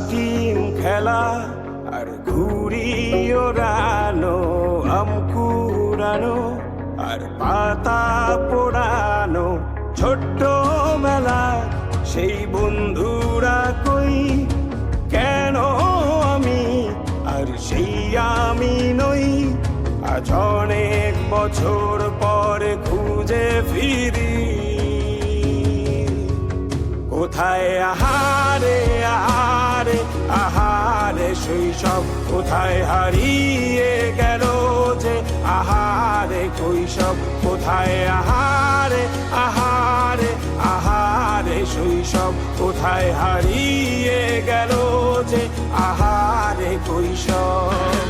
Team খেলা আর ঘুড়ি ওড়ানো, আম কুড়ানো আর পাতা পোড়ানো, ছোট্ট মেলা সেই বন্ধুরা কই, কেন আমি আর সেই আমি নই। আজ অনেক বছর পরে খুঁজে ফিরি, কোথায় আহারে আহারে আহারে শৈশব, কোথায় হারিয়ে গেল যে আহারে কৈশব, কোথায় আহারে আহারে আহারে শৈশব, কোথায় হারিয়ে গেল যে আহারে কৈশব।